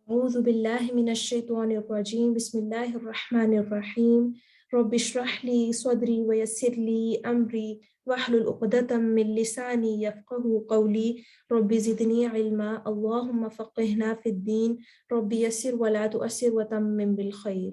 أعوذ بالله من الشيطان الرجيم بسم الله الرحمن الرحيم رب اشرح لي صدري ويسر لي أمري واحلل عقدة من لساني يفقه قولي رب زدني علما اللهم فقهنا في الدين رب يسر ولا تؤسر وتمم بالخير.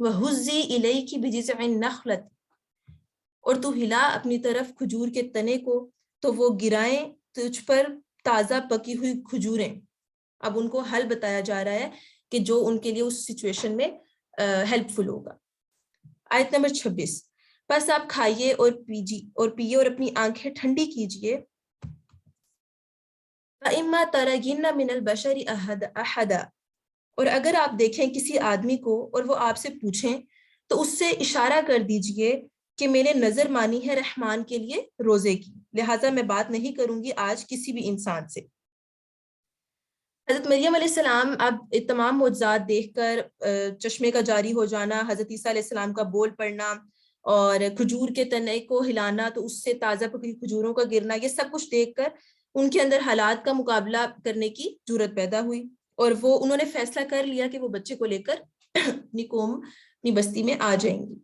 وَهُزِّي إِلَيْكِ بِجِذْعِ النَّخْلَةِ، اور تو ہلا اپنی طرف کھجور کے تنے کو تو وہ گرائیں تجھ پر تازہ پکی ہوئی کھجوریں. اب ان کو حل بتایا جا رہا ہے کہ جو ان کے لیے اس سچویشن میں ہیلپ فل ہوگا. آیت نمبر 26، بس آپ کھائیے اور پیئے اور اپنی آنکھیں ٹھنڈی کیجئے. فَإِمَّا تَرَيِنَّ مِنَ الْبَشَرِ أَحَدًا، اور اگر آپ دیکھیں کسی آدمی کو اور وہ آپ سے پوچھیں تو اس سے اشارہ کر دیجئے کہ میں نے نظر مانی ہے رحمان کے لیے روزے کی، لہٰذا میں بات نہیں کروں گی آج کسی بھی انسان سے. حضرت مریم علیہ السلام اب تمام معجزات دیکھ کر چشمے کا جاری ہو جانا، حضرت عیسیٰ علیہ السلام کا بول پڑنا اور کھجور کے تنے کو ہلانا تو اس سے تازہ پکی کھجوروں کا گرنا، یہ سب کچھ دیکھ کر ان کے اندر حالات کا مقابلہ کرنے کی جرت پیدا ہوئی اور انہوں نے فیصلہ کر لیا کہ وہ بچے کو لے کر اپنی قوم اپنی بستی میں آ جائیں گی.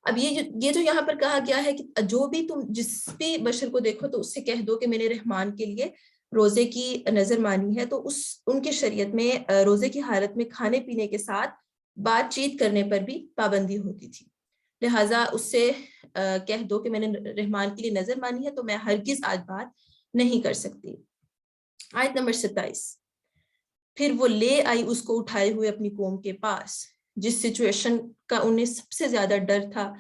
اب یہ جو یہاں پر کہا گیا ہے کہ جو بھی تم جس بھی بشر کو دیکھو تو اس سے کہہ دو کہ میں نے رحمان کے لیے روزے کی نظر مانی ہے، تو ان کی شریعت میں روزے کی حالت میں کھانے پینے کے ساتھ بات چیت کرنے پر بھی پابندی ہوتی تھی. لہٰذا اس سے کہہ دو کہ میں نے رحمان کے لیے نظر مانی ہے تو میں ہرگز آج بات نہیں کر سکتی. آیت نمبر 27، پھر وہ لے آئی اس کو اٹھائے ہوئے اپنی قوم کے پاس. جس سچویشن کا انہیں سب سے زیادہ ڈر تھا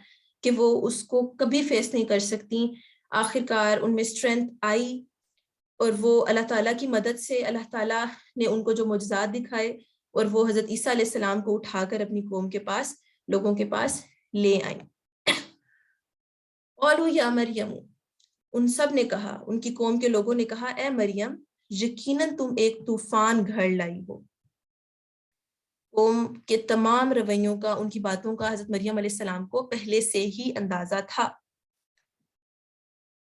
کہ وہ اس کو کبھی فیس نہیں کر سکتی، آخر کار ان میں اسٹرینتھ آئی اور وہ اللہ تعالیٰ کی مدد سے اللہ تعالیٰ نے ان کو جو معجزات دکھائے اور وہ حضرت عیسیٰ علیہ السلام کو اٹھا کر اپنی قوم کے پاس لوگوں کے پاس لے آئیں. قالوا یا مریم، ان سب نے کہا، ان کی قوم کے لوگوں نے کہا، اے مریم یقیناً تم ایک طوفان گھڑ لائی ہو. قوم کے تمام رویوں کا، ان کی باتوں کا حضرت مریم علیہ السلام کو پہلے سے ہی اندازہ تھا.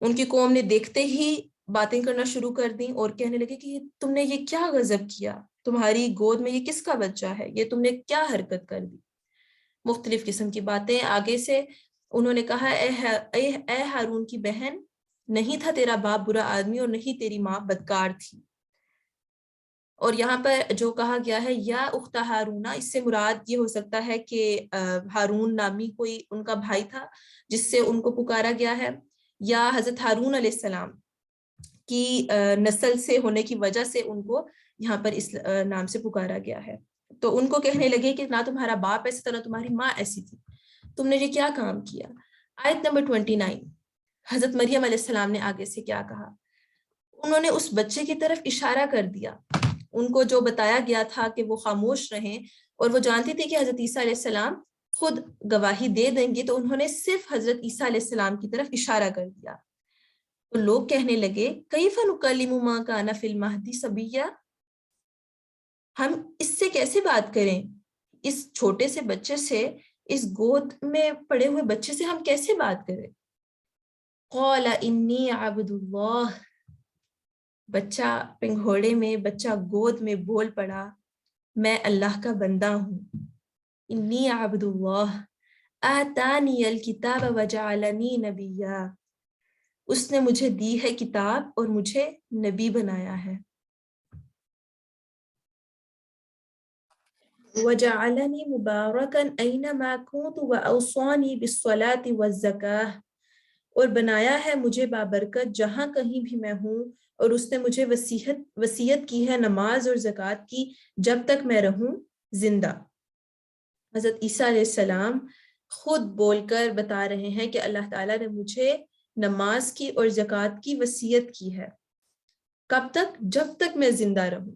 ان کی قوم نے دیکھتے ہی باتیں کرنا شروع کر دیں اور کہنے لگے کہ تم نے یہ کیا غضب کیا، تمہاری گود میں یہ کس کا بچہ ہے، یہ تم نے کیا حرکت کر دی. مختلف قسم کی باتیں. آگے سے انہوں نے کہا، اے ہارون کی بہن، نہیں تھا تیرا باپ برا آدمی اور نہیں تیری ماں بدکار تھی. اور یہاں پر جو کہا گیا ہے یا اخت ہارونا، اس سے مراد یہ ہو سکتا ہے کہ ہارون نامی کوئی ان کا بھائی تھا جس سے ان کو پکارا گیا ہے، یا حضرت ہارون علیہ السلام کی نسل سے ہونے کی وجہ سے ان کو یہاں پر اس نام سے پکارا گیا ہے. تو ان کو کہنے لگے کہ نہ تمہارا باپ ایسا تھا نہ تمہاری ماں ایسی تھی، تم نے یہ کیا کام کیا. آیت نمبر 29، حضرت مریم علیہ السلام نے آگے سے کیا کہا. انہوں نے اس بچے کی طرف اشارہ کر دیا. ان کو جو بتایا گیا تھا کہ وہ خاموش رہیں اور وہ جانتی تھی کہ حضرت عیسیٰ علیہ السلام خود گواہی دے دیں گے، تو انہوں نے صرف حضرت عیسیٰ علیہ السلام کی طرف اشارہ کر دیا. تو لوگ کہنے لگے، کیف نکلم من کان فی المہد صبیا، ہم اس سے کیسے بات کریں، اس چھوٹے سے بچے سے، اس گود میں پڑے ہوئے بچے سے ہم کیسے بات کریں. قال انی عبد اللہ، بچہ پنگھوڑے میں، بچہ گود میں بول پڑا، میں اللہ کا بندہ ہوں. انی عبد اللہ آتانی الکتاب وجعلنی نبیا، اس نے مجھے دی ہے کتاب اور مجھے نبی بنایا ہے. وجعلنی مبارکا اینما کنت واوصانی بالصلاة والزکاة، اور بنایا ہے مجھے بابرکت جہاں کہیں بھی میں ہوں، اور اس نے مجھے وصیت کی ہے نماز اور زکوٰۃ کی جب تک میں رہوں زندہ. حضرت عیسیٰ علیہ السلام خود بول کر بتا رہے ہیں کہ اللہ تعالیٰ نے مجھے نماز کی اور زکوٰۃ کی وصیت کی ہے. کب تک؟ جب تک میں زندہ رہوں.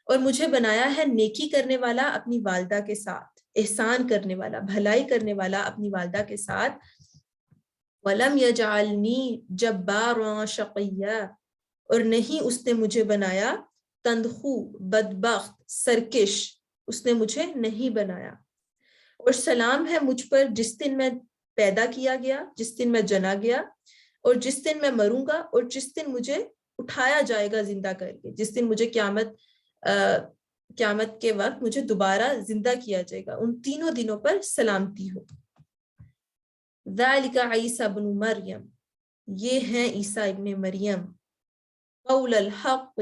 اور مجھے بنایا ہے نیکی کرنے والا اپنی والدہ کے ساتھ، احسان کرنے والا، بھلائی کرنے والا اپنی والدہ کے ساتھ. وَلَمْ يَجْعَلْنِي جَبَّارًا شَقِيًّا، اور نہیں اس نے مجھے بنایا تندخو، بدبخت، سرکش، اس نے مجھے نہیں بنایا. اور سلام ہے مجھ پر جس دن میں پیدا کیا گیا، جس دن میں جنا گیا، اور جس دن میں مروں گا، اور جس دن مجھے اٹھایا جائے گا زندہ کر کے، جس دن مجھے قیامت کے وقت مجھے دوبارہ زندہ کیا جائے گا. ان تینوں دنوں پر سلامتی ہو. ذَلِكَ عِيسَى ابْنُ مریم، یہ ہے عیسیٰ ابن مریم. قول الحق،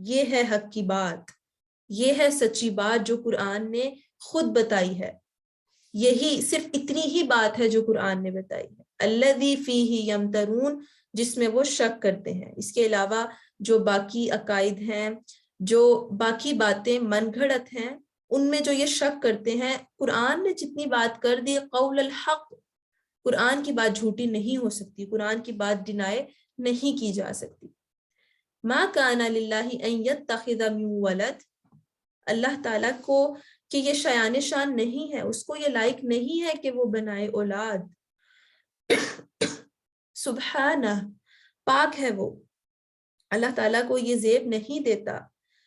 یہ ہے حق کی بات، یہ ہے سچی بات جو قرآن نے خود بتائی ہے. یہی صرف اتنی ہی بات ہے جو قرآن نے بتائی ہے. الذی فیہ یمترون، جس میں وہ شک کرتے ہیں. اس کے علاوہ جو باقی عقائد ہیں، جو باقی باتیں من گھڑت ہیں، ان میں جو یہ شک کرتے ہیں، قرآن نے جتنی بات کر دی قول الحق، قرآن کی بات جھوٹی نہیں ہو سکتی، قرآن کی بات ڈینائی نہیں کی جا سکتی. ما کان للہ ان یتخذ من ولد، اللہ تعالیٰ کو کہ یہ شایان شان نہیں ہے، اس کو یہ لائق نہیں ہے کہ وہ بنائے اولاد. سبحانہ، پاک ہے وہ، اللہ تعالیٰ کو یہ زیب نہیں دیتا.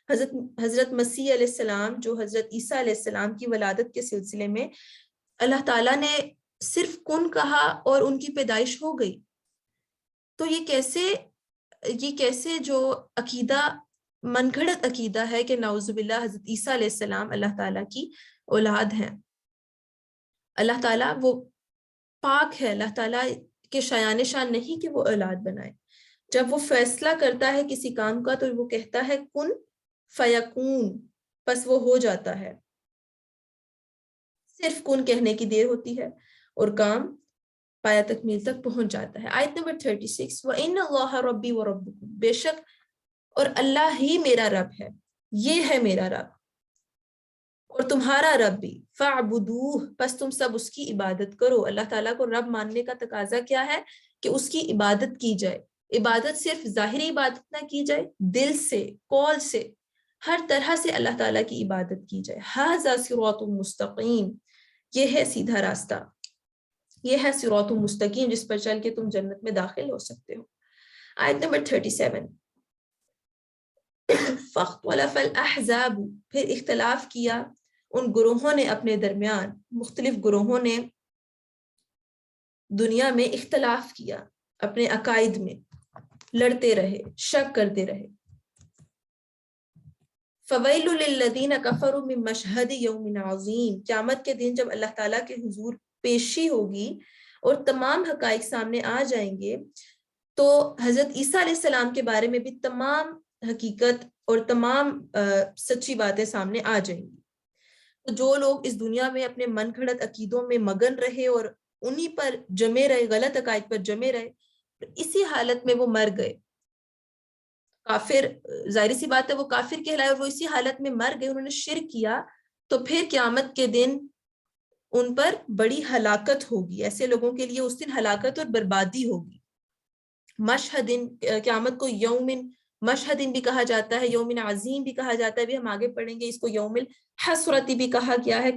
حضرت مسیح علیہ السلام جو حضرت عیسیٰ علیہ السلام کی ولادت کے سلسلے میں اللہ تعالیٰ نے صرف کن کہا اور ان کی پیدائش ہو گئی. تو یہ کیسے جو عقیدہ من گھڑت عقیدہ ہے کہ نعوذ باللہ حضرت عیسیٰ علیہ السلام اللہ تعالیٰ کی اولاد ہیں. اللہ تعالیٰ وہ پاک ہے، اللہ تعالیٰ کے شایان شان نہیں کہ وہ اولاد بنائے. جب وہ فیصلہ کرتا ہے کسی کام کا تو وہ کہتا ہے کن فیکون، پس وہ ہو جاتا ہے. صرف کن کہنے کی دیر ہوتی ہے اور کام پایا تکمیل تک پہنچ جاتا ہے. آیت نمبر 36، وَإِنَّ اللَّهَ رَبِّي وَرَبُّكُمْ، بے شک اور اللہ ہی میرا رب ہے، یہ ہے میرا رب اور تمہارا رب بھی. فَاعْبُدُوهُ، پس تم سب اس کی عبادت کرو. اللہ تعالیٰ کو رب ماننے کا تقاضا کیا ہے؟ کہ اس کی عبادت کی جائے. عبادت صرف ظاہری عبادت نہ کی جائے، دل سے، قول سے، ہر طرح سے اللہ تعالیٰ کی عبادت کی جائے. هَذَا صِرَاطٌ مُسْتَقِيمٌ، یہ ہے سیدھا راستہ، یہ ہے صراط مستقیم جس پر چل کے تم جنت میں داخل ہو سکتے ہو. آیت نمبر 37، فَاخْتَلَفَ الْأَحْزَابُ، پھر اختلاف کیا ان گروہوں نے اپنے درمیان، مختلف گروہوں نے دنیا میں اختلاف کیا، اپنے عقائد میں لڑتے رہے، شک کرتے رہے. فَوَيْلٌ لِلَّذِينَ كَفَرُوا مِن مَشْهَدِ يَوْمٍ عَظِيمٍ، قیامت کے دن جب اللہ تعالیٰ کے حضور پیشی ہوگی اور تمام حقائق سامنے آ جائیں گے، تو حضرت عیسیٰ علیہ السلام کے بارے میں بھی تمام حقیقت اور تمام سچی باتیں سامنے آ جائیں گی. تو جو لوگ اس دنیا میں اپنے من گھڑت عقیدوں میں مگن رہے اور انہی پر جمے رہے، غلط عقائد پر جمے رہے، اسی حالت میں وہ مر گئے. کافر، ظاہری سی بات ہے وہ کافر کہلائے اور وہ اسی حالت میں مر گئے، انہوں نے شرک کیا، تو پھر قیامت کے دن ان پر بڑی ہلاکت ہوگی. ایسے لوگوں کے لیے اس دن ہلاکت اور بربادی ہوگی. مشہدن، قیامت کو یومن مشہدن بھی کہا جاتا ہے، یومن عظیم بھی کہا جاتا ہے، بھی ہم آگے پڑھیں گے. اس کو یوم الحسرتی بھی کہا گیا ہے.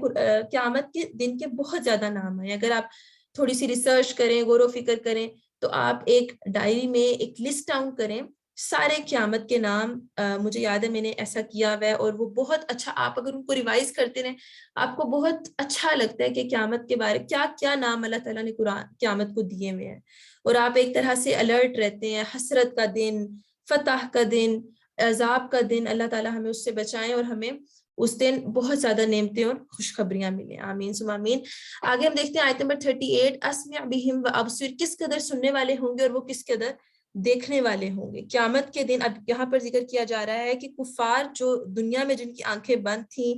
قیامت کے دن کے بہت زیادہ نام ہیں. اگر آپ تھوڑی سی ریسرچ کریں، غور و فکر کریں، تو آپ ایک ڈائری میں ایک لسٹ ڈاؤن کریں سارے قیامت کے نام. مجھے یاد ہے میں نے ایسا کیا ہوا ہے اور وہ بہت اچھا، آپ اگر ان کو ریوائز کرتے رہیں آپ کو بہت اچھا لگتا ہے کہ قیامت کے بارے کیا کیا نام اللہ تعالیٰ نے قیامت کو دیے ہوئے ہیں، اور آپ ایک طرح سے الرٹ رہتے ہیں. حسرت کا دن، فتح کا دن، عذاب کا دن، اللہ تعالیٰ ہمیں اس سے بچائیں اور ہمیں اس دن بہت زیادہ نعمتیں اور خوشخبریاں ملیں. آمین ثم آمین. آگے ہم دیکھتے ہیں آیت نمبر 38، اسمع بہم وابصر، کس قدر سننے والے ہوں گے اور وہ کس قدر دیکھنے والے ہوں گے. قیامت کے دن اب یہاں پر ذکر کیا جا رہا ہے کہ کفار جو دنیا میں جن کی آنکھیں بند تھیں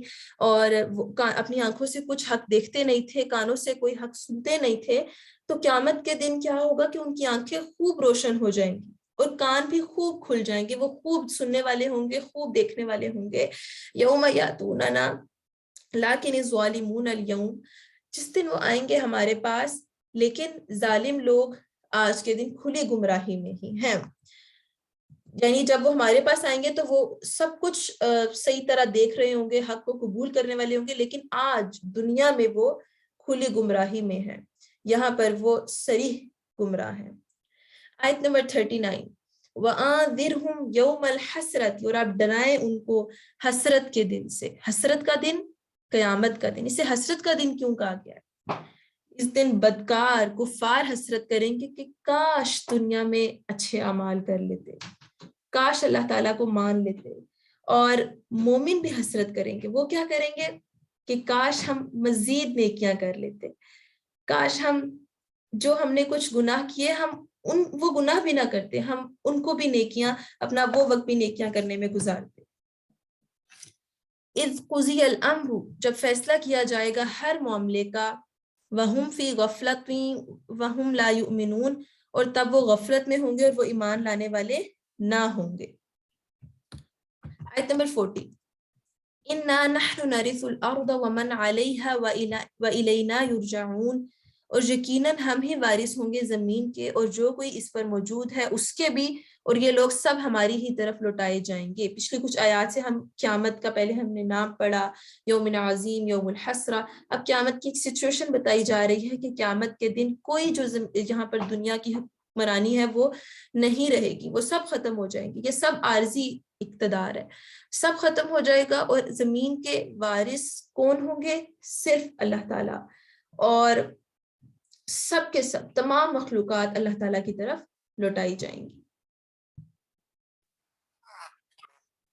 اور وہ اپنی آنکھوں سے کچھ حق دیکھتے نہیں تھے، کانوں سے کوئی حق سنتے نہیں تھے، تو قیامت کے دن کیا ہوگا کہ ان کی آنکھیں خوب روشن ہو جائیں گی اور کان بھی خوب کھل جائیں گے، وہ خوب سننے والے ہوں گے، خوب دیکھنے والے ہوں گے. یوم یاتوننا لیکن الظالمون اليوم، جس دن وہ آئیں گے ہمارے پاس، لیکن ظالم لوگ آج کے دن کھلی گمراہی میں ہی ہیں. یعنی جب وہ ہمارے پاس آئیں گے تو وہ سب کچھ صحیح طرح دیکھ رہے ہوں گے، حق کو قبول کرنے والے ہوں گے، لیکن آج دنیا میں وہ کھلی گمراہی میں ہیں، یہاں پر وہ صریح گمراہ ہیں. آیت نمبر 39، وَأَنذِرْهُمْ يَوْمَ الْحَسْرَةِ، اور آپ ڈرائیں ان کو حسرت کے دن سے. حسرت کا دن قیامت کا دن. اسے حسرت کا دن کیوں کہا گیا ہے؟ اس دن بدکار کفار حسرت کریں گے کہ کاش دنیا میں اچھے اعمال کر لیتے، کاش اللہ تعالیٰ کو مان لیتے. اور مومن بھی حسرت کریں گے. وہ کیا کریں گے کہ کاش ہم مزید نیکیاں کر لیتے، کاش ہم نے کچھ گناہ کیے ہم وہ گناہ بھی نہ کرتے، ہم ان کو بھی نیکیاں، اپنا وہ وقت بھی نیکیاں کرنے میں گزارتے. اذ قضی الامر، جب فیصلہ کیا جائے گا ہر معاملے کا، وہم فی غفلت وہم لا یؤمنون، اور تب وہ غفلت میں ہوں گے اور وہ ایمان لانے والے نہ ہوں گے۔ آیت نمبر 40، انا نحن نرث الارض ومن علیہا والینا یرجعون، اور یقیناً ہم ہی وارث ہوں گے زمین کے اور جو کوئی اس پر موجود ہے اس کے بھی، اور یہ لوگ سب ہماری ہی طرف لوٹائے جائیں گے۔ پچھلی کچھ آیات سے ہم قیامت کا پہلے ہم نے نام پڑھا، یوم عظیم، یوم الحسرہ، اب قیامت کی ایک سچویشن بتائی جا رہی ہے کہ قیامت کے دن کوئی جو یہاں پر دنیا کی حکمرانی ہے وہ نہیں رہے گی، وہ سب ختم ہو جائیں گی، یہ سب عارضی اقتدار ہے، سب ختم ہو جائے گا، اور زمین کے وارث کون ہوں گے؟ صرف اللہ تعالیٰ، اور سب کے سب تمام مخلوقات اللہ تعالیٰ کی طرف لوٹائی جائیں گی۔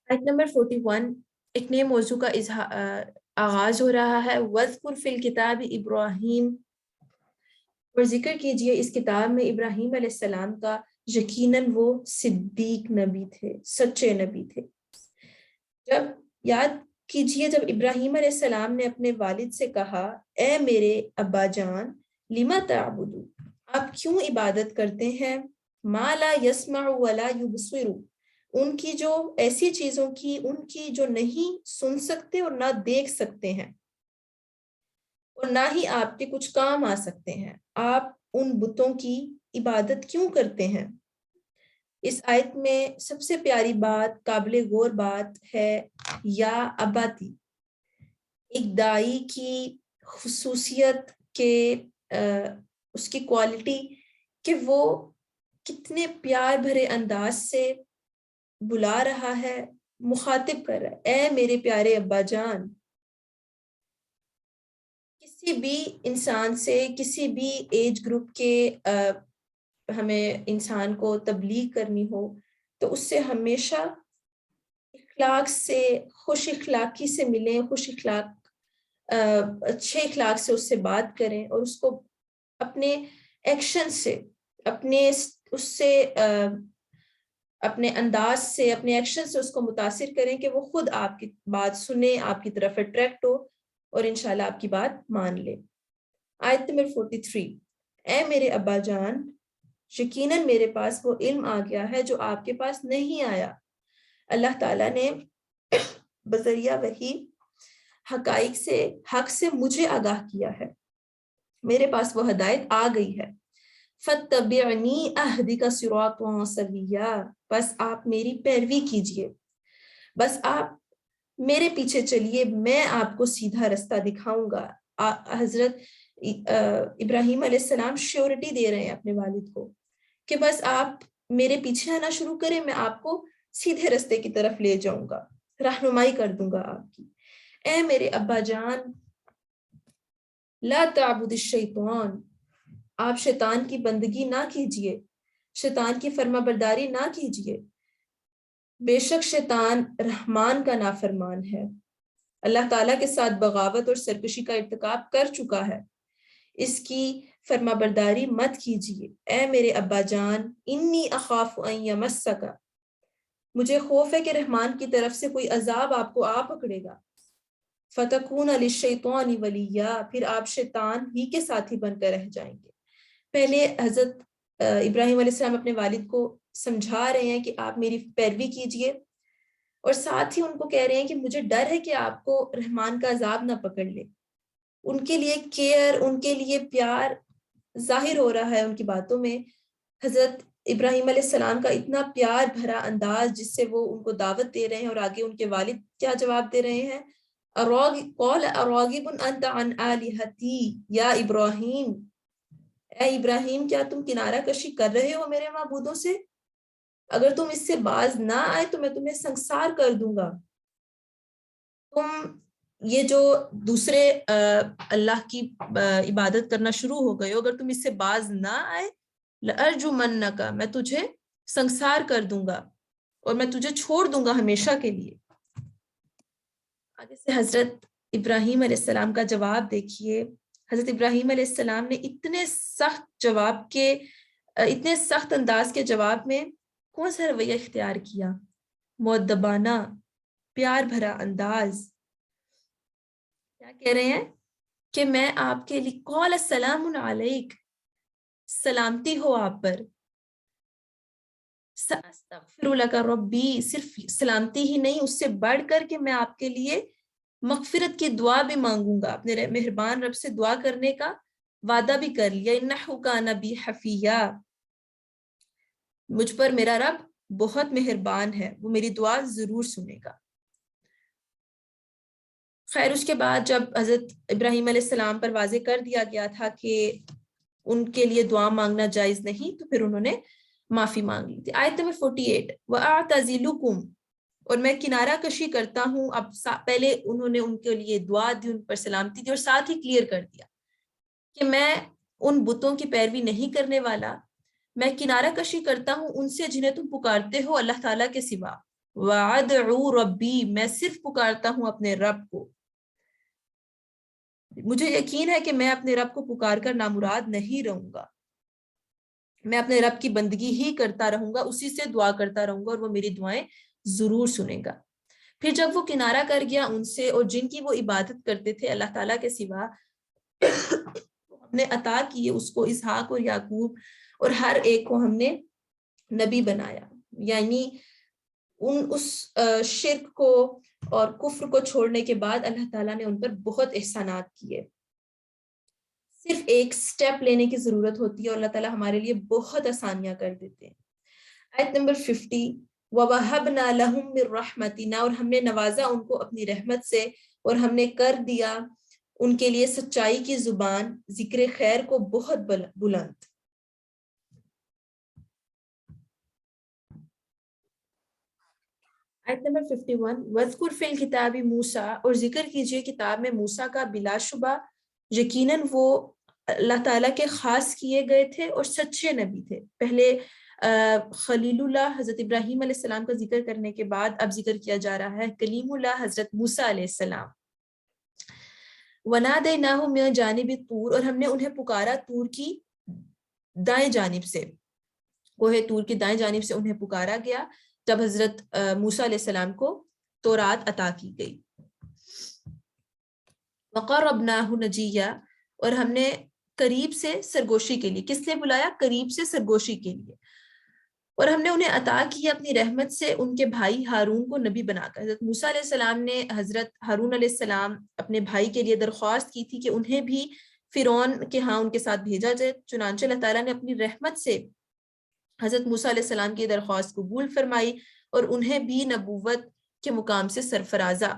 آیت نمبر 41، ایک نئے موضوع کا آغاز ہو رہا ہے، وَاذْكُرْ فِي الْكِتَابِ ابراہیم، اور ذکر کیجئے اس کتاب میں ابراہیم علیہ السلام کا، یقیناً وہ صدیق نبی تھے، سچے نبی تھے۔ جب یاد کیجئے جب ابراہیم علیہ السلام نے اپنے والد سے کہا، اے میرے ابا جان، لِمَ تَعْبُدُ، آپ کیوں عبادت کرتے ہیں، مَا لَا يَسْمَعُ وَلَا يُبْصِرُ، ان کی جو ایسی چیزوں کی، ان کی جو نہیں سن سکتے اور نہ دیکھ سکتے ہیں، اور نہ ہی آپ کے کچھ کام آ سکتے ہیں، آپ ان بتوں کی عبادت کیوں کرتے ہیں؟ اس آیت میں سب سے پیاری بات، قابل غور بات ہے یا اباتی، ایک دائی کی خصوصیت کے اس کی کوالٹی کہ وہ کتنے پیار بھرے انداز سے بلا رہا ہے، مخاطب کر رہا ہے، اے میرے پیارے ابا جان۔ کسی بھی انسان سے، کسی بھی ایج گروپ کے ہمیں انسان کو تبلیغ کرنی ہو تو اس سے ہمیشہ اخلاق سے، خوش اخلاقی سے ملیں، خوش اخلاق اچھے اخلاق سے اس سے بات کریں، اور اس کو اپنے ایکشن سے، اپنے اس سے اپنے انداز سے، اپنے ایکشن سے اس کو متاثر کریں کہ وہ خود آپ کی بات سنیں، آپ کی طرف اٹریکٹ ہو اور انشاءاللہ آپ کی بات مان لے۔ آیت نمبر 43، اے میرے ابا جان، یقیناً میرے پاس وہ علم آ گیا ہے جو آپ کے پاس نہیں آیا۔ اللہ تعالیٰ نے بذریعہ وحی حقائق سے، حق سے مجھے آگاہ کیا ہے، میرے پاس وہ ہدایت آ گئی ہے۔ فَاتَّبِعْنِي أَهْدِكَ صِرَاطًا سَوِيًّا، بس آپ میری پیروی کیجئے، بس آپ میرے پیچھے چلیے، میں آپ کو سیدھا رستہ دکھاؤں گا۔ حضرت ابراہیم علیہ السلام شیورٹی دے رہے ہیں اپنے والد کو کہ بس آپ میرے پیچھے آنا شروع کریں، میں آپ کو سیدھے رستے کی طرف لے جاؤں گا، رہنمائی کر دوں گا آپ کی۔ اے میرے ابا جان، لا تعبد الشیطان، آپ شیطان کی بندگی نہ کیجئے، شیطان کی فرما برداری نہ کیجئے، بے شک شیطان رحمان کا نافرمان ہے، اللہ تعالیٰ کے ساتھ بغاوت اور سرکشی کا ارتکاب کر چکا ہے، اس کی فرما برداری مت کیجئے۔ اے میرے ابا جان، انی اخاف ان یمسک، مجھے خوف ہے کہ رحمان کی طرف سے کوئی عذاب آپ کو آ پکڑے گا، فتکون للشیطان ولیا، پھر آپ شیطان ہی کے ساتھی بن کر رہ جائیں گے۔ پہلے حضرت ابراہیم علیہ السلام اپنے والد کو سمجھا رہے ہیں کہ آپ میری پیروی کیجئے، اور ساتھ ہی ان کو کہہ رہے ہیں کہ مجھے ڈر ہے کہ آپ کو رحمان کا عذاب نہ پکڑ لے۔ ان کے لیے کیئر، ان کے لیے پیار ظاہر ہو رہا ہے ان کی باتوں میں۔ حضرت ابراہیم علیہ السلام کا اتنا پیار بھرا انداز جس سے وہ ان کو دعوت دے رہے ہیں، اور آگے ان کے والد کیا جواب دے رہے ہیں، قال اراغب انت عن آلہتی یا ابراہیم، اے ابراہیم کیا تم کنارہ کشی کر رہے ہو میرے معبودوں سے؟ اگر تم اس سے باز نہ آئے تو میں تمہیں سنسار کر دوں گا۔ تم یہ جو دوسرے اللہ کی عبادت کرنا شروع ہو گئے ہو، اگر تم اس سے باز نہ آئے، لأرجمنک، میں تجھے سنسار کر دوں گا اور میں تجھے چھوڑ دوں گا ہمیشہ کے لیے۔ آگے سے حضرت ابراہیم علیہ السلام کا جواب دیکھیے۔ حضرت ابراہیم علیہ السلام نے اتنے سخت انداز کے جواب میں کون سا رویہ اختیار کیا؟ مؤدبانہ، پیار بھرا انداز، کیا کہہ رہے ہیں کہ میں آپ کے لیے قال السلام علیک، سلامتی ہو آپ پر، سأستغفر لک ربی، صرف سلامتی ہی نہیں، اس سے بڑھ کر کے میں آپ کے لیے مغفرت کی دعا بھی مانگوں گا، اپنے مہربان رب سے دعا کرنے کا وعدہ بھی کر لیا، انہ کان بی حفیہ، مجھ پر میرا رب بہت مہربان ہے، وہ میری دعا ضرور سنے گا۔ خیر اس کے بعد جب حضرت ابراہیم علیہ السلام پر واضح کر دیا گیا تھا کہ ان کے لیے دعا مانگنا جائز نہیں، تو پھر انہوں نے معافی مانگ لی تھی۔ آیت نمبر 48، وَأَعْتَزِلُكُمْ، اور میں کنارہ کشی کرتا ہوں۔ اب پہلے انہوں نے ان کے لیے دعا دی، ان پر سلامتی دی، اور ساتھ ہی کلیئر کر دیا کہ میں ان بتوں کی پیروی نہیں کرنے والا، میں کنارہ کشی کرتا ہوں ان سے جنہیں تم پکارتے ہو اللہ تعالیٰ کے سوا۔ وَأَدْعُو رَبِّي، میں صرف پکارتا ہوں اپنے رب کو، مجھے یقین ہے کہ میں اپنے رب کو پکار کر نامراد نہیں رہوں گا، میں اپنے رب کی بندگی ہی کرتا رہوں گا، اسی سے دعا کرتا رہوں گا، اور وہ میری دعائیں ضرور سنے گا۔ پھر جب وہ کنارہ کر گیا ان سے، اور جن کی وہ عبادت کرتے تھے اللہ تعالیٰ کے سوا، ہم نے عطا کیے اس کو اسحاق اور یعقوب، اور ہر ایک کو ہم نے نبی بنایا، یعنی اس شرک کو اور کفر کو چھوڑنے کے بعد اللہ تعالیٰ نے ان پر بہت احسانات کیے۔ صرف ایک سٹیپ لینے کی ضرورت ہوتی ہے اور اللہ تعالیٰ ہمارے لیے بہت آسانیاں کر دیتے ہیں۔ آیت نمبر 50، وَوَهَبْنَا لَهُم مِّن رَحْمَتِنَا، اور ہم نے نوازا ان کو اپنی رحمت سے، اور ہم نے کر دیا ان کے لیے سچائی کی زبان، ذکر خیر کو بہت بلند۔ آیت نمبر 51، وَاذْكُرْ فِي الْكِتَابِ موسیٰ، اور ذکر کیجئے کتاب میں موسیٰ کا، بلا شبہ یقیناً وہ اللہ تعالیٰ کے خاص کیے گئے تھے اور سچے نبی تھے۔ پہلے خلیل اللہ حضرت ابراہیم علیہ السلام کا ذکر کرنے کے بعد اب ذکر کیا جا رہا ہے کلیم اللہ حضرت موسیٰ علیہ السلام۔ وَنَادَيْنَاهُ مِن جانب طور، اور ہم نے انہیں پکارا طور کی دائیں جانب سے، کوہ طور کی دائیں جانب سے انہیں پکارا گیا جب حضرت موسیٰ علیہ السلام کو تورات عطا کی گئی۔ وَقَرَّبْنَاهُ نَجِيًّا، اور ہم نے قریب سے سرگوشی کے لیے، کس لیے بلایا؟ قریب سے سرگوشی کے لیے، اور ہم نے انہیں عطا کی اپنی رحمت سے ان کے بھائی ہارون کو نبی بنا کر۔ حضرت موسیٰ علیہ السلام نے حضرت ہارون علیہ السلام اپنے بھائی کے لیے درخواست کی تھی کہ انہیں بھی فرعون کے ہاں ان کے ساتھ بھیجا جائے، چنانچہ اللہ تعالیٰ نے اپنی رحمت سے حضرت موسیٰ علیہ السلام کی درخواست قبول فرمائی اور انہیں بھی نبوت کے مقام سے سرفرازہ۔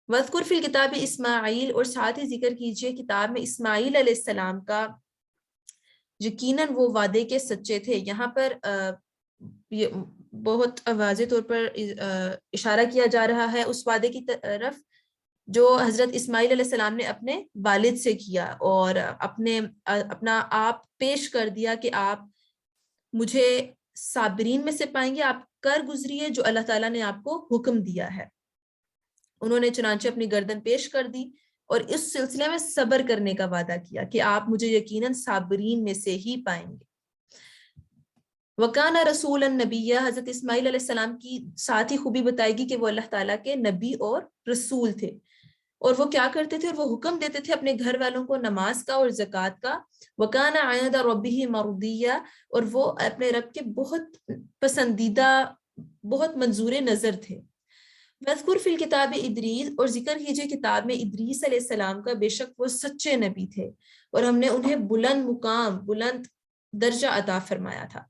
وَاذْكُرْ فِي الْكِتَابِ اسماعیل، اور ساتھ ہی ذکر کیجئے کتاب میں اسماعیل علیہ السلام کا، یقیناً وہ وعدے کے سچے تھے۔ یہاں پر بہت واضح طور پر اشارہ کیا جا رہا ہے اس وعدے کی طرف جو حضرت اسماعیل علیہ السلام نے اپنے والد سے کیا، اور اپنا آپ پیش کر دیا کہ آپ مجھے صابرین میں سے پائیں گے، آپ کر گزریے جو اللہ تعالیٰ نے آپ کو حکم دیا ہے۔ انہوں نے چنانچہ اپنی گردن پیش کر دی اور اس سلسلے میں صبر کرنے کا وعدہ کیا کہ آپ مجھے یقیناً صابرین میں سے ہی پائیں گے۔ وَكَانَ رَسُولًا نَبِيًّا، حضرت اسماعیل علیہ السلام کی ساتھ ہی خوبی بتائے گی کہ وہ اللہ تعالیٰ کے نبی اور رسول تھے، اور وہ کیا کرتے تھے، اور وہ حکم دیتے تھے اپنے گھر والوں کو نماز کا اور زکوٰۃ کا۔ وَكَانَ عِندَ رَبِّهِ مَرْضِيًّا، اور وہ اپنے رب کے بہت پسندیدہ، بہت منظور نظر تھے۔ وَاذْكُرْ فِي الْكِتَابِ ادریس، اور ذکر کیجئے کتاب میں ادریس علیہ السلام کا، بے شک وہ سچے نبی تھے اور ہم نے انہیں بلند مقام، بلند درجہ عطا فرمایا تھا۔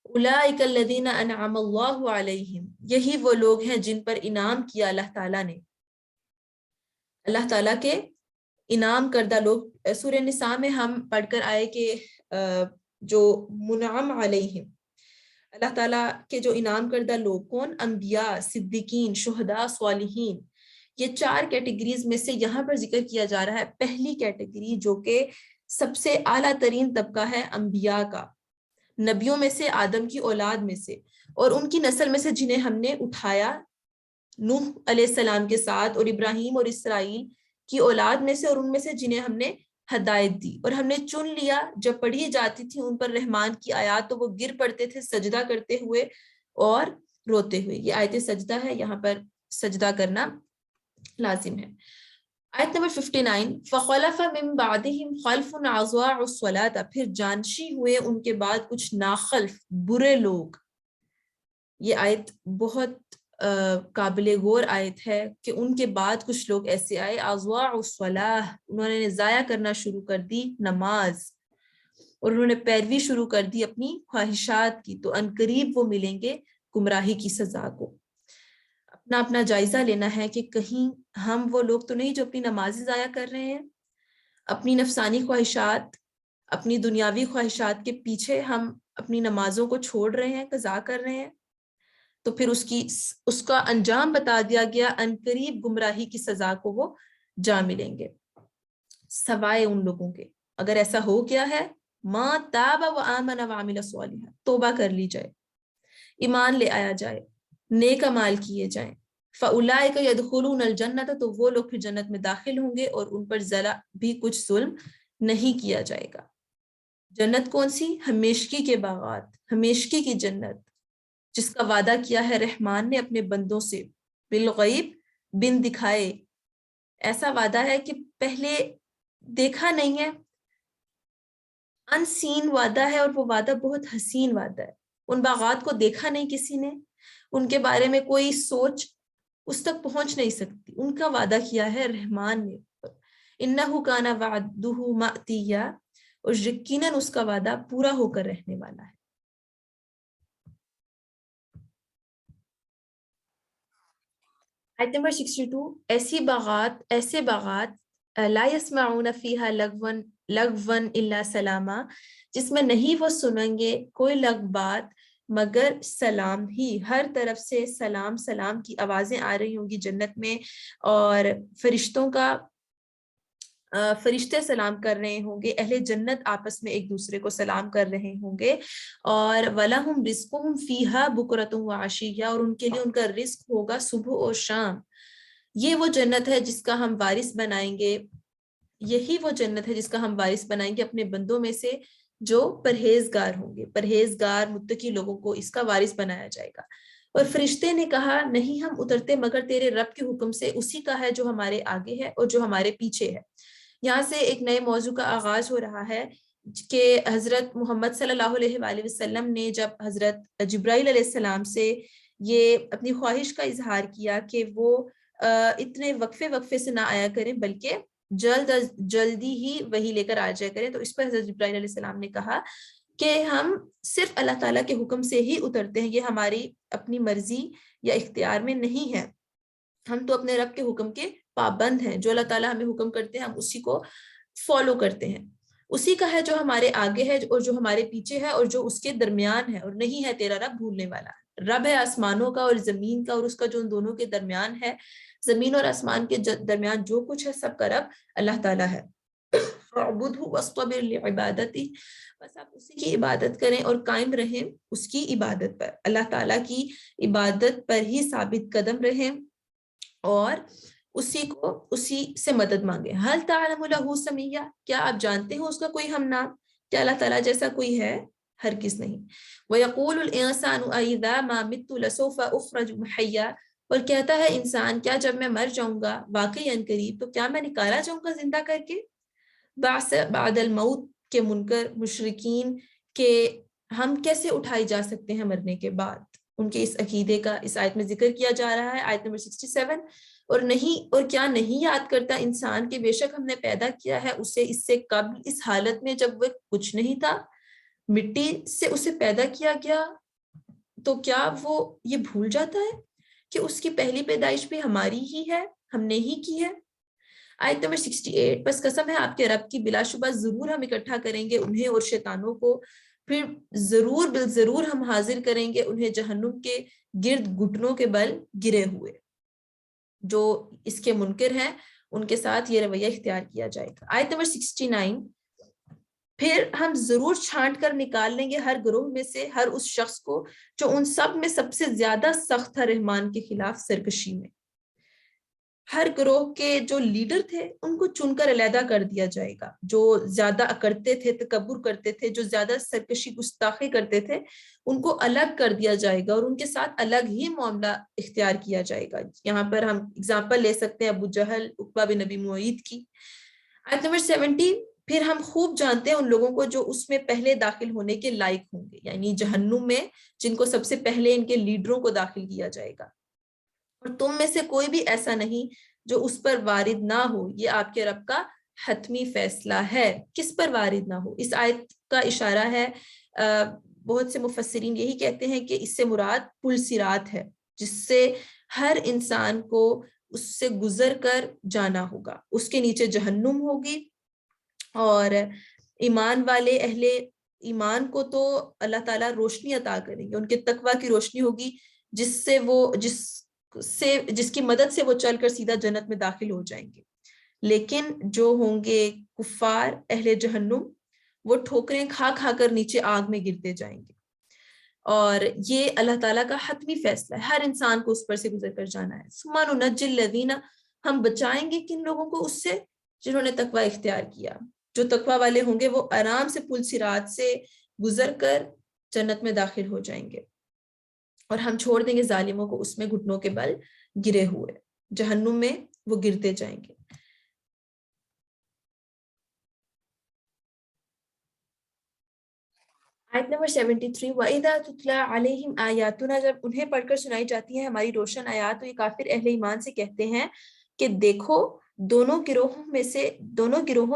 اولئک الذین انعم اللہ علیہم، یہی وہ لوگ ہیں جن پر انعام کیا اللہ تعالیٰ نے، اللہ تعالیٰ کے انعام کردہ لوگ۔ سورہ نساء میں ہم پڑھ کر آئے کہ جو منعم علیہم، اللہ تعالیٰ کے جو انعام کردہ لوگ کون؟ انبیاء، صدیقین، شہداء، صالحین۔ یہ چار کیٹیگریز میں سے یہاں پر ذکر کیا جا رہا ہے پہلی کیٹیگری جو کہ سب سے اعلیٰ ترین طبقہ ہے انبیاء کا، نبیوں میں سے، آدم کی اولاد میں سے، اور ان کی نسل میں سے جنہیں ہم نے اٹھایا نوح علیہ السلام کے ساتھ، اور ابراہیم اور اسرائیل کی اولاد میں سے، اور ان میں سے جنہیں ہم نے ہدایت دی اور ہم نے چن لیا۔ جب پڑھی جاتی تھی ان پر رحمان کی آیات تو وہ گر پڑتے تھے سجدہ کرتے ہوئے اور روتے ہوئے۔ یہ آیت سجدہ ہے، یہاں پر سجدہ کرنا لازم ہے۔ آیت نمبر 59 فَخَلَفَ مِن بَعْدِهِمْ خَلْفٌ أَضَاعُوا الصَّلَاةَ، پھر جانشی ہوئے ان کے بعد کچھ ناخلف برے لوگ. یہ آیت بہت قابل غور آیت ہے کہ ان کے بعد کچھ لوگ ایسے آئے اضاعوا الصلاۃ، انہوں نے ضائع کرنا شروع کر دی نماز، اور انہوں نے پیروی شروع کر دی اپنی خواہشات کی، تو عنقریب وہ ملیں گے گمراہی کی سزا کو. اپنا جائزہ لینا ہے کہ کہیں ہم وہ لوگ تو نہیں جو اپنی نمازیں ضائع کر رہے ہیں، اپنی نفسانی خواہشات، اپنی دنیاوی خواہشات کے پیچھے ہم اپنی نمازوں کو چھوڑ رہے ہیں، قضا کر رہے ہیں. تو پھر اس کا انجام بتا دیا گیا، عنقریب گمراہی کی سزا کو وہ جا ملیں گے، سوائے ان لوگوں کے اگر ایسا ہو گیا ہے ما تاب و آمن و عمل صالحا، توبہ کر لی جائے، ایمان لے آیا جائے، نیک اعمال کیے جائیں. فاولئک یدخلون الجنۃ، تو وہ لوگ پھر جنت میں داخل ہوں گے اور ان پر ذرا بھی کچھ ظلم نہیں کیا جائے گا. جنت کون سی؟ ہمیشگی کے باغات، ہمیشگی کی جنت جس کا وعدہ کیا ہے رحمان نے اپنے بندوں سے، بالغیب، بن دکھائے. ایسا وعدہ ہے کہ پہلے دیکھا نہیں ہے، ان سین وعدہ ہے، اور وہ وعدہ بہت حسین وعدہ ہے. ان باغات کو دیکھا نہیں کسی نے، ان کے بارے میں کوئی سوچ اس تک پہنچ نہیں سکتی. ان کا وعدہ کیا ہے رحمان نے، انہ کان وعدہ مأتیا، اور یقیناً اس کا وعدہ پورا ہو کر رہنے والا ہے. آیت نمبر 62 ایسے باغات لا يسمعون فیہا لغوا الا سلاما، جس میں نہیں وہ سنیں گے کوئی لغو بات مگر سلام ہی. ہر طرف سے سلام سلام کی آوازیں آ رہی ہوں گی جنت میں، اور فرشتے سلام کر رہے ہوں گے، اہل جنت آپس میں ایک دوسرے کو سلام کر رہے ہوں گے. اور وَلَهُمْ رِزْقُهُمْ فِيهَا بُكْرَةٌ وَعَشِيًّا، اور ان کے لیے ان کا رزق ہوگا صبح اور شام. یہ وہ جنت ہے جس کا ہم وارث بنائیں گے، یہی وہ جنت ہے جس کا ہم وارث بنائیں گے اپنے بندوں میں سے جو پرہیزگار ہوں گے. پرہیزگار متقی لوگوں کو اس کا وارث بنایا جائے گا. اور فرشتے نے کہا نہیں ہم اترتے مگر تیرے رب کے حکم سے، اسی کا ہے جو ہمارے آگے ہے اور جو ہمارے پیچھے ہے. یہاں سے ایک نئے موضوع کا آغاز ہو رہا ہے کہ حضرت محمد صلی اللہ علیہ وآلہ وسلم نے جب حضرت جبرائیل علیہ السلام سے یہ اپنی خواہش کا اظہار کیا کہ وہ اتنے وقفے سے نہ آیا کریں بلکہ جلدی ہی وہی لے کر آ جایا کریں، تو اس پر حضرت جبرائیل علیہ السلام نے کہا کہ ہم صرف اللہ تعالیٰ کے حکم سے ہی اترتے ہیں، یہ ہماری اپنی مرضی یا اختیار میں نہیں ہے. ہم تو اپنے رب کے حکم کے پابند ہیں، جو اللہ تعالیٰ ہمیں حکم کرتے ہیں ہم اسی کو فالو کرتے ہیں. اسی کا ہے جو ہمارے آگے ہے اور جو ہمارے پیچھے ہے اور جو اس کے درمیان ہے، اور نہیں ہے تیرا رب بھولنے والا. رب ہے آسمانوں کا اور زمین کا اور اس کا جو ان دونوں کے درمیان ہے. زمین اور آسمان کے درمیان جو کچھ ہے سب کا رب اللہ تعالیٰ ہے. فَاعْبُدْهُ وَاصْطَبِرْ لِعِبَادَتِهِ، بس آپ اسی کی عبادت کریں اور قائم رہیں اس کی عبادت پر، اللہ تعالیٰ کی عبادت پر ہی ثابت قدم رہیں اور اسی سے مدد مانگے. هل تعلم له سمیہ، کیا آپ جانتے ہیں اس کا کوئی ہم نام؟ کیا اللہ تعالیٰ جیسا کوئی ہے؟ ہرگز نہیں. وَيَقُولُ الْإِنسَانُ أَإِذَا مَا مِتُّ لَسَوْفَ أُخْرَجُ حَيًّا، اور کہتا ہے انسان کیا جب میں مر جاؤں گا واقعی عنقریب تو کیا میں نکالا جاؤں گا زندہ کر کے. بعد الموت کے منکر مشرکین کہ ہم کیسے اٹھائی جا سکتے ہیں مرنے کے بعد، ان کے اس عقیدے کا اس آیت میں ذکر کیا جا رہا ہے. آیت نمبر 67 اور کیا نہیں یاد کرتا انسان کہ بے شک ہم نے پیدا کیا ہے اسے اس سے قبل اس حالت میں جب وہ کچھ نہیں تھا، مٹی سے اسے پیدا کیا گیا، تو کیا وہ یہ بھول جاتا ہے کہ اس کی پہلی پیدائش بھی ہماری ہی ہے، ہم نے ہی کی ہے. آیت نمبر 68 بس قسم ہے آپ کے رب کی، بلا شبہ ضرور ہم اکٹھا کریں گے انہیں اور شیطانوں کو، پھر ضرور ہم حاضر کریں گے انہیں جہنم کے گرد گھٹنوں کے بل گرے ہوئے. جو اس کے منکر ہیں ان کے ساتھ یہ رویہ اختیار کیا جائے گا. آیت نمبر 69 پھر ہم ضرور چھانٹ کر نکال لیں گے ہر گروہ میں سے ہر اس شخص کو جو ان سب میں سب سے زیادہ سخت تھا رحمان کے خلاف سرکشی میں. ہر گروہ کے جو لیڈر تھے ان کو چن کر علیحدہ کر دیا جائے گا. جو زیادہ کرتے تھے، تکبر کرتے تھے، جو زیادہ سرکشی گستاخی کرتے تھے، ان کو الگ کر دیا جائے گا اور ان کے ساتھ الگ ہی معاملہ اختیار کیا جائے گا. یہاں پر ہم اگزامپل لے سکتے ہیں ابو جہل، عقبہ بن ابی معیط کی. آیت نمبر 70. پھر ہم خوب جانتے ہیں ان لوگوں کو جو اس میں پہلے داخل ہونے کے لائق ہوں گے، یعنی جہنم میں جن کو سب سے پہلے ان کے لیڈروں کو داخل کیا جائے گا. اور تم میں سے کوئی بھی ایسا نہیں جو اس پر وارد نہ ہو، یہ آپ کے رب کا حتمی فیصلہ ہے. کس پر وارد نہ ہو؟ اس آیت کا اشارہ ہے، بہت سے مفسرین یہی کہتے ہیں کہ اس سے مراد پل صراط ہے، جس سے ہر انسان کو اس سے گزر کر جانا ہوگا. اس کے نیچے جہنم ہوگی، اور ایمان والے اہل ایمان کو تو اللہ تعالیٰ روشنی عطا کریں گے، ان کے تقویٰ کی روشنی ہوگی، جس کی مدد سے وہ چل کر سیدھا جنت میں داخل ہو جائیں گے. لیکن جو ہوں گے کفار اہل جہنم، وہ ٹھوکریں کھا کھا کر نیچے آگ میں گرتے جائیں گے. اور یہ اللہ تعالیٰ کا حتمی فیصلہ ہے، ہر انسان کو اس پر سے گزر کر جانا ہے. ثم ننجی الذین، ہم بچائیں گے کن لوگوں کو؟ اس سے جنہوں نے تقویٰ اختیار کیا. جو تقویٰ والے ہوں گے وہ آرام سے پل صراط سے گزر کر جنت میں داخل ہو جائیں گے، اور ہم چھوڑ دیں گے ظالموں کو اس میں گھٹنوں کے بل گرے ہوئے، جہنم میں وہ گرتے جائیں گے. آیت نمبر 73. وَإِذَا تُتْلَى عَلَيْهِمْ آيَاتُنَا، جب انہیں پڑھ کر سنائی جاتی ہیں ہماری روشن آیات، تو یہ کافر اہل ایمان سے کہتے ہیں کہ دیکھو دونوں گروہوں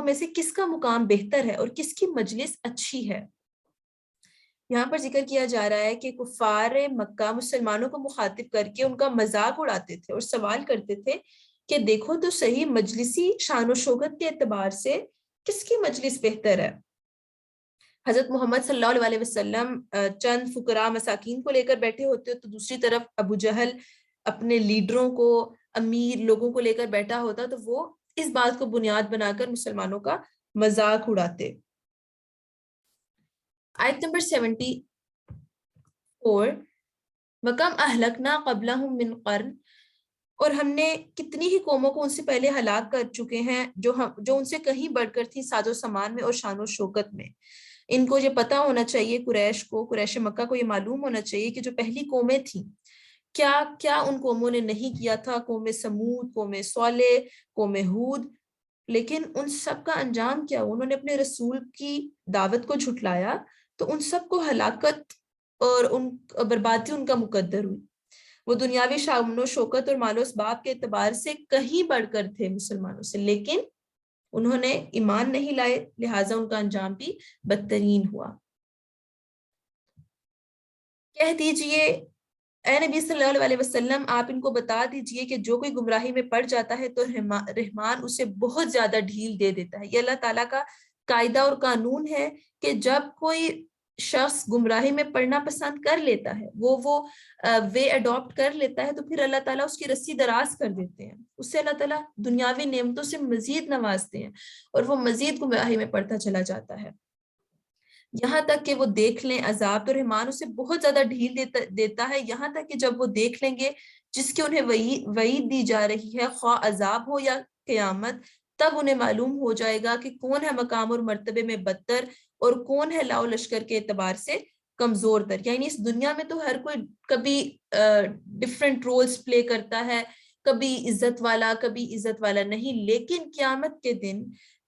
میں سے کس کا مقام بہتر ہے اور کس کی مجلس اچھی ہے. یہاں پر ذکر کیا جا رہا ہے کہ کفار مکہ مسلمانوں کو مخاطب کر کے ان کا مذاق اڑاتے تھے اور سوال کرتے تھے کہ دیکھو تو صحیح مجلسی شان و شوکت کے اعتبار سے کس کی مجلس بہتر ہے. حضرت محمد صلی اللہ علیہ وسلم چند فقراء مساکین کو لے کر بیٹھے ہوتے، تو دوسری طرف ابو جہل اپنے لیڈروں کو، امیر لوگوں کو لے کر بیٹھا ہوتا، تو وہ اس بات کو بنیاد بنا کر مسلمانوں کا مذاق اڑاتے. آیت نمبر 74. وَكَمْ أَهْلَكْنَا قَبْلَهُمْ مِنْ قَرْنٍ، اور ہم نے کتنی ہی قوموں کو ان سے پہلے ہلاک کر چکے ہیں جو ان سے کہیں بڑھ کر تھی ساز و سامان میں اور شان و شوکت میں. ان کو یہ پتا ہونا چاہیے، قریش مکہ کو یہ معلوم ہونا چاہیے کہ جو پہلی قومیں تھیں کیا کیا ان قوموں نے نہیں کیا تھا. قوم سمود، قوم صالح، قوم ہود. لیکن ان سب کا انجام کیا؟ انہوں نے اپنے رسول کی دعوت کو جھٹلایا، تو ان سب کو ہلاکت اور ان بربادی ان کا مقدر ہوئی. وہ دنیاوی شان و شوکت اور مال و اسباب کے اعتبار سے کہیں بڑھ کر تھے مسلمانوں سے، لیکن انہوں نے ایمان نہیں لائے، لہٰذا ان کا انجام بھی بدترین ہوا. کہہ دیجئے اے نبی صلی اللہ علیہ وسلم، آپ ان کو بتا دیجئے کہ جو کوئی گمراہی میں پڑ جاتا ہے تو رحمان اسے بہت زیادہ ڈھیل دے دیتا ہے. یہ اللہ تعالیٰ کا قاعدہ اور قانون ہے کہ جب کوئی شخص گمراہی میں پڑنا پسند کر لیتا ہے، وہ وے اڈاپٹ کر لیتا ہے، تو پھر اللہ تعالیٰ اس کی رسی دراز کر دیتے ہیں. اس سے اللہ تعالیٰ دنیاوی نعمتوں سے مزید نوازتے ہیں اور وہ مزید گمراہی میں پڑتا چلا جاتا ہے، یہاں تک کہ وہ دیکھ لیں عذاب. تو رحمان اسے بہت زیادہ ڈھیل دیتا ہے، یہاں تک کہ جب وہ دیکھ لیں گے جس کی انہیں وعید دی جا رہی ہے، خواہ عذاب ہو یا قیامت، تب انہیں معلوم ہو جائے گا کہ کون ہے مقام اور مرتبے میں بدتر اور کون ہے لاؤ لشکر کے اعتبار سے کمزور تر. یعنی اس دنیا میں تو ہر کوئی کبھی ڈفرینٹ رولز پلے کرتا ہے، کبھی عزت والا کبھی عزت والا نہیں، لیکن قیامت کے دن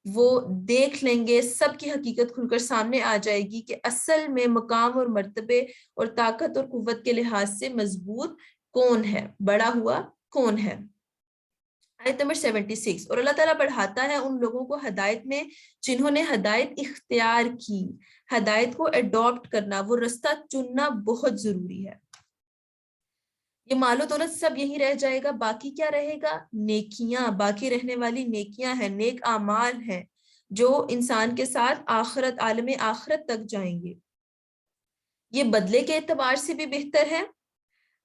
وہ دیکھ لیں گے، سب کی حقیقت کھل کر سامنے آ جائے گی کہ اصل میں مقام اور مرتبے اور طاقت اور قوت کے لحاظ سے مضبوط کون ہے، بڑا ہوا کون ہے. آیت نمبر 76. اور اللہ تعالیٰ بڑھاتا ہے ان لوگوں کو ہدایت میں جنہوں نے ہدایت اختیار کی. ہدایت کو اڈاپٹ کرنا، وہ رستہ چننا بہت ضروری ہے. یہ مال و دولت سب یہیں رہ جائے گا، باقی کیا رہے گا؟ نیکیاں. باقی رہنے والی نیکیاں ہیں، نیک اعمال ہیں جو انسان کے ساتھ آخرت، عالم آخرت تک جائیں گے. یہ بدلے کے اعتبار سے بھی بہتر ہے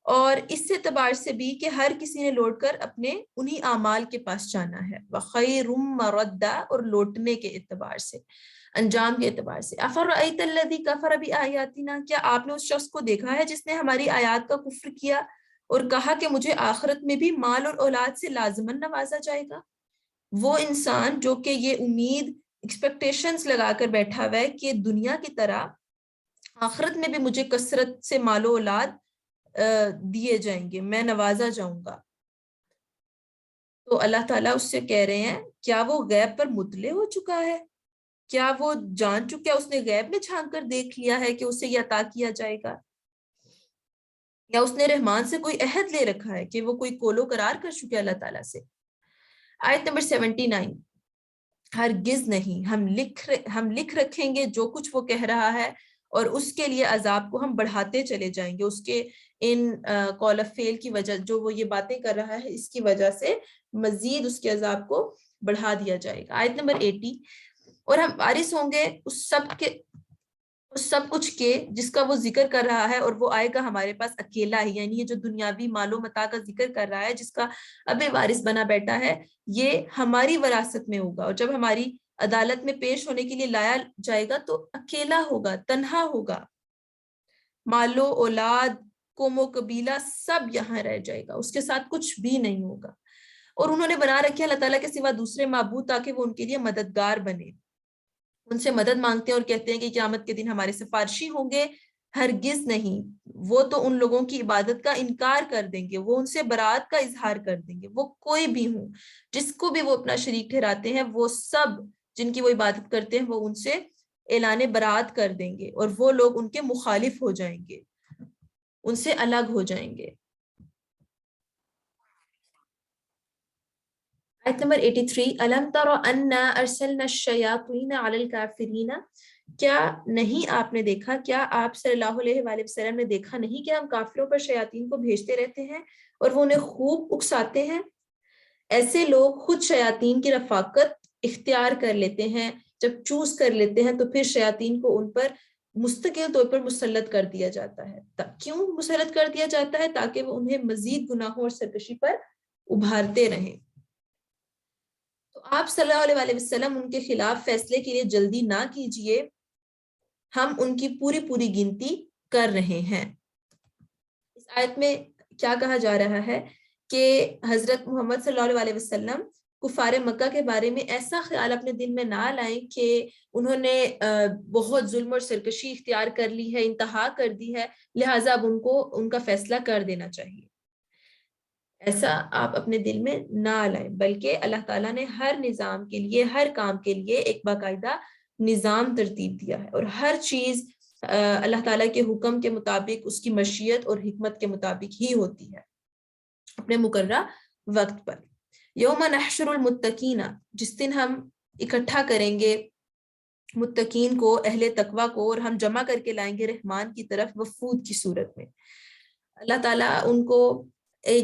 اور اس اعتبار سے بھی کہ ہر کسی نے لوٹ کر اپنے انہی اعمال کے پاس جانا ہے. وَخَيْرٌ مَرَدًّا، اور لوٹنے کے اعتبار سے، انجام کے اعتبار سے. أَفَرَأَيْتَ الَّذِي كَفَرَ بِآيَاتِنَا، کیا آپ نے اس شخص کو دیکھا ہے جس نے ہماری آیات کا کفر کیا اور کہا کہ مجھے آخرت میں بھی مال اور اولاد سے لازماً نوازا جائے گا. وہ انسان جو کہ یہ امید ایکسپیکٹیشنز لگا کر بیٹھا ہوا ہے کہ دنیا کی طرح آخرت میں بھی مجھے کثرت سے مال و اولاد دیے جائیں گے، میں نوازا جاؤں گا. تو اللہ تعالیٰ اس سے کہہ رہے ہیں کیا وہ غیب پر مطلع ہو چکا ہے؟ کیا وہ جان چکا ہے، اس نے غیب میں جھانک کر دیکھ لیا ہے کہ اسے یہ عطا کیا جائے گا؟ یا اس نے رحمان سے کوئی عہد لے رکھا ہے کہ وہ کوئی کولو قرار کر چکے اللہ تعالیٰ سے؟ آیت نمبر 79، ہرگز نہیں، ہم لکھ رکھیں گے جو کچھ وہ کہہ رہا ہے، اور اس کے لیے عذاب کو ہم بڑھاتے چلے جائیں گے. اس کے ان قول فعل کی وجہ، جو وہ یہ باتیں کر رہا ہے، اس کی وجہ سے مزید اس کے عذاب کو بڑھا دیا جائے گا. آیت نمبر 80، اور ہم وارث ہوں گے اس سب کچھ کے جس کا وہ ذکر کر رہا ہے، اور وہ آئے گا ہمارے پاس اکیلا ہی. یعنی یہ جو دنیاوی مال و متاع کا ذکر کر رہا ہے، جس کا اب وارث بنا بیٹھا ہے، یہ ہماری وراثت میں ہوگا. اور جب ہماری عدالت میں پیش ہونے کے لیے لایا جائے گا تو اکیلا ہوگا، تنہا ہوگا. مال و اولاد، قوم و قبیلہ سب یہاں رہ جائے گا، اس کے ساتھ کچھ بھی نہیں ہوگا. اور انہوں نے بنا رکھے اللہ تعالیٰ کے سوا دوسرے معبود تاکہ وہ ان کے لیے مددگار بنے. ان سے مدد مانگتے ہیں اور کہتے ہیں کہ قیامت کے دن ہمارے سفارشی ہوں گے. ہرگز نہیں، وہ تو ان لوگوں کی عبادت کا انکار کر دیں گے، وہ ان سے برات کا اظہار کر دیں گے. وہ کوئی بھی ہوں، جس کو بھی وہ اپنا شریک ٹھہراتے ہیں، وہ سب جن کی وہ عبادت کرتے ہیں، وہ ان سے اعلان برات کر دیں گے، اور وہ لوگ ان کے مخالف ہو جائیں گے، ان سے الگ ہو جائیں گے. آیت نمبر 83، أَلَمْ تَرَ أَنَّا أَرْسَلْنَا الشَّيَاطِينَ عَلَى الْكَافِرِينَ، کیا نہیں آپ نے دیکھا، کیا آپ صلی اللہ علیہ وآلہ وسلم نے دیکھا نہیں کہ ہم کافروں پر شیاطین کو بھیجتے رہتے ہیں اور وہ انہیں خوب اکساتے ہیں؟ ایسے لوگ خود شیاطین کی رفاقت اختیار کر لیتے ہیں. جب چوز کر لیتے ہیں تو پھر شیاطین کو ان پر مستقل طور پر مسلط کر دیا جاتا ہے. کیوں مسلط کر دیا جاتا ہے؟ تاکہ وہ انہیں مزید گناہوں اور سرکشی پر ابھارتے رہیں. تو آپ صلی اللہ علیہ وسلم ان کے خلاف فیصلے کے لیے جلدی نہ کیجئے، ہم ان کی پوری گنتی کر رہے ہیں. اس آیت میں کیا کہا جا رہا ہے کہ حضرت محمد صلی اللہ علیہ وسلم کفار مکہ کے بارے میں ایسا خیال اپنے دل میں نہ لائیں کہ انہوں نے بہت ظلم اور سرکشی اختیار کر لی ہے، انتہا کر دی ہے، لہٰذا اب ان کو ان کا فیصلہ کر دینا چاہیے. ایسا آپ اپنے دل میں نہ لائیں، بلکہ اللہ تعالیٰ نے ہر نظام کے لیے، ہر کام کے لیے ایک باقاعدہ نظام ترتیب دیا ہے، اور ہر چیز اللہ تعالیٰ کے حکم کے مطابق، اس کی مشیت اور حکمت کے مطابق ہی ہوتی ہے، اپنے مقررہ وقت پر. یوم نحشر المتقین، جس دن ہم اکٹھا کریں گے متقین کو، اہل تقوی کو، اور ہم جمع کر کے لائیں گے رحمان کی طرف وفود کی صورت میں. اللہ تعالیٰ ان کو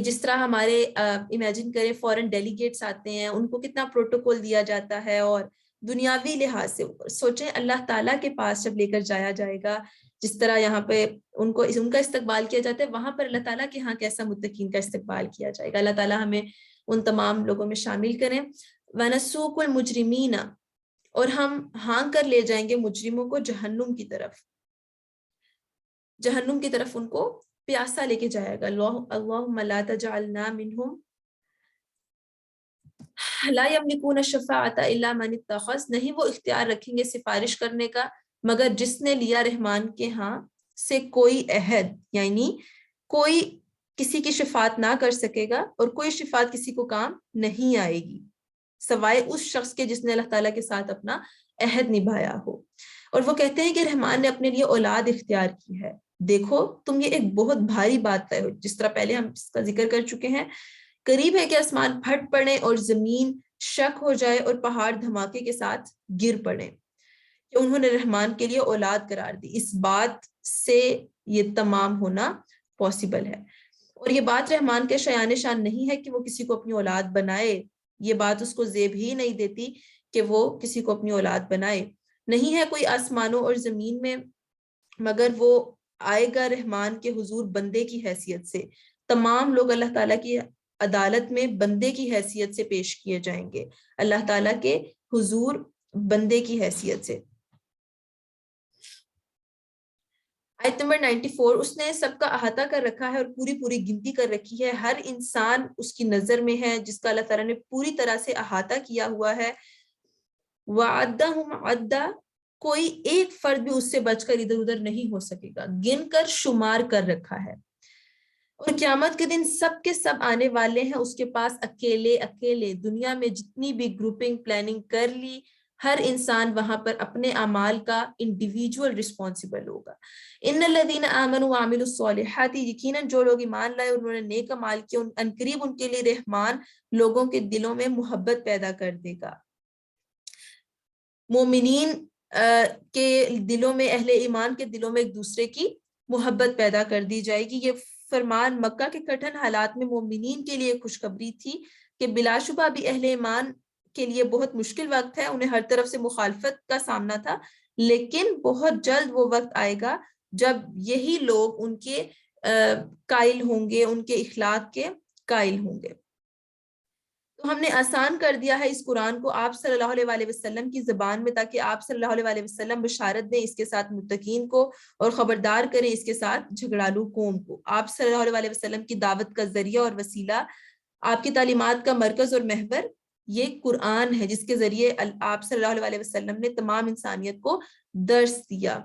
جس طرح ہمارے امیجن کریں فورن ڈیلیگیٹس آتے ہیں، ان کو کتنا پروٹوکول دیا جاتا ہے، اور دنیاوی لحاظ سے سوچیں اللہ تعالیٰ کے پاس جب لے کر جایا جائے گا، جس طرح یہاں پہ ان کا استقبال کیا جاتا ہے، وہاں پر اللہ تعالیٰ کے ہاں کیسا متقین کا استقبال کیا جائے گا. اللہ تعالیٰ ہمیں ان تمام لوگوں میں شامل کریں. وَنَسُوقُ الْمُجْرِمِينَ، اور ہم ہانک کر لے جائیں گے مجرموں کو جہنم کی طرف، جہنم کی طرف ان کو پیاسا لے کے جائے گا. اللہم لا تجعلنا منہم لا یملکون الشفاعۃ الا من اتخذ، نہیں وہ اختیار رکھیں گے سفارش کرنے کا مگر جس نے لیا رحمان کے ہاں سے کوئی عہد. یعنی کوئی کسی کی شفاعت نہ کر سکے گا، اور کوئی شفاعت کسی کو کام نہیں آئے گی سوائے اس شخص کے جس نے اللہ تعالیٰ کے ساتھ اپنا عہد نبھایا ہو. اور وہ کہتے ہیں کہ رحمان نے اپنے لیے اولاد اختیار کی ہے. دیکھو تم یہ ایک بہت بھاری بات ہے، جس طرح پہلے ہم اس کا ذکر کر چکے ہیں. قریب ہے کہ آسمان پھٹ پڑے اور زمین شک ہو جائے اور پہاڑ دھماکے کے ساتھ گر پڑے کہ انہوں نے رحمان کے لیے اولاد قرار دی. اس بات سے یہ تمام ہونا پاسبل ہے، اور یہ بات رحمان کے شایان شان نہیں ہے کہ وہ کسی کو اپنی اولاد بنائے. یہ بات اس کو زیب ہی نہیں دیتی کہ وہ کسی کو اپنی اولاد بنائے. نہیں ہے کوئی آسمانوں اور زمین میں مگر وہ آئے گا رحمان کے حضور بندے کی حیثیت سے. تمام لوگ اللہ تعالیٰ کی عدالت میں بندے کی حیثیت سے پیش کیے جائیں گے، اللہ تعالیٰ کے حضور بندے کی حیثیت سے. آیت نمبر 94، اس نے سب کا احاطہ کر رکھا ہے اور پوری گنتی کر رکھی ہے، ہر انسان اس کی نظر میں ہے جس کا اللہ تعالیٰ نے پوری طرح سے احاطہ کیا ہوا ہے۔ وَعَدَّهُمْ عَدًّا، کوئی ایک فرد بھی اس سے بچ کر ادھر ادھر نہیں ہو سکے گا، گن کر شمار کر رکھا ہے۔ اور قیامت کے دن سب کے سب آنے والے ہیں اس کے پاس اکیلے اکیلے، دنیا میں جتنی بھی گروپنگ پلاننگ کر لی، ہر انسان وہاں پر اپنے اعمال کا انڈیویجول رسپانسبل ہوگا۔ ان الذین آمنوا وعملوا الصالحات، یقیناً جو لوگ ایمان لائے اور انہوں نے نیک اعمال کیے، ان قریب ان کے لیے رحمان لوگوں کے دلوں میں محبت پیدا کر دے گا۔ مومنین کے دلوں میں، اہل ایمان کے دلوں میں ایک دوسرے کی محبت پیدا کر دی جائے گی۔ یہ فرمان مکہ کے کٹھن حالات میں مومنین کے لیے خوشخبری تھی کہ بلا شبہ بھی اہل ایمان کے لیے بہت مشکل وقت ہے، انہیں ہر طرف سے مخالفت کا سامنا تھا، لیکن بہت جلد وہ وقت آئے گا جب یہی لوگ ان کے قائل ہوں گے، ان کے اخلاق کے قائل ہوں گے۔ تو ہم نے آسان کر دیا ہے اس قرآن کو آپ صلی اللہ علیہ وسلم کی زبان میں، تاکہ آپ صلی اللہ علیہ وسلم بشارت دیں اس کے ساتھ متقین کو، اور خبردار کریں اس کے ساتھ جھگڑالو قوم کو۔ آپ صلی اللہ علیہ وسلم کی دعوت کا ذریعہ اور وسیلہ، آپ کی تعلیمات کا مرکز اور محور یہ قرآن ہے، جس کے ذریعے آپ صلی اللہ علیہ وسلم نے تمام انسانیت کو درس دیا،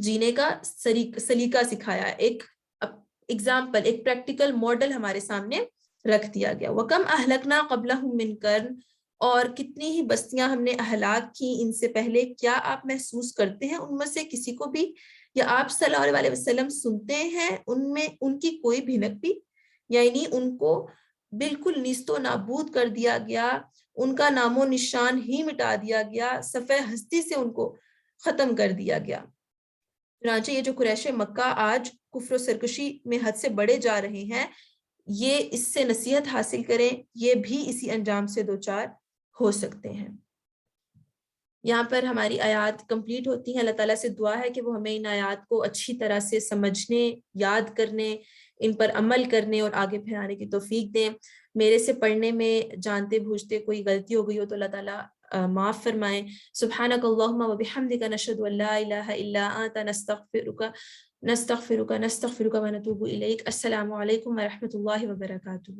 جینے کا سلیقہ سکھایا، ایک ایگزامپل، ایک پریکٹیکل ماڈل ہمارے سامنے رکھ دیا گیا۔ وَكَمْ أَهْلَكْنَا قَبْلَهُمْ مِنْ قَرْنٍ، اور کتنی ہی بستیاں ہم نے ہلاک کی ان سے پہلے، کیا آپ محسوس کرتے ہیں ان میں سے کسی کو بھی، یا آپ صلی اللہ علیہ وسلم سنتے ہیں ان میں ان کی کوئی بھنک بھی؟ یعنی ان کو بالکل نیست و نابود کر دیا گیا، ان کا نام و نشان ہی مٹا دیا گیا، صفحہ ہستی سے ان کو ختم کر دیا گیا۔ چنانچہ یہ جو قریش مکہ آج کفر و سرکشی میں حد سے بڑے جا رہے ہیں، یہ اس سے نصیحت حاصل کریں، یہ بھی اسی انجام سے دوچار ہو سکتے ہیں۔ یہاں پر ہماری آیات کمپلیٹ ہوتی ہیں۔ اللہ تعالیٰ سے دعا ہے کہ وہ ہمیں ان آیات کو اچھی طرح سے سمجھنے، یاد کرنے، ان پر عمل کرنے اور آگے پھیلانے کی توفیق دیں۔ میرے سے پڑھنے میں جانتے بوجھتے کوئی غلطی ہو گئی ہو تو اللہ تعالیٰ معاف فرمائیں۔ سبحانک اللہم و بحمدک، نشہد ان لا الہ الا انت، نستغفرک و نتوب الیک۔ السلام علیکم و رحمۃ اللہ وبرکاتہ۔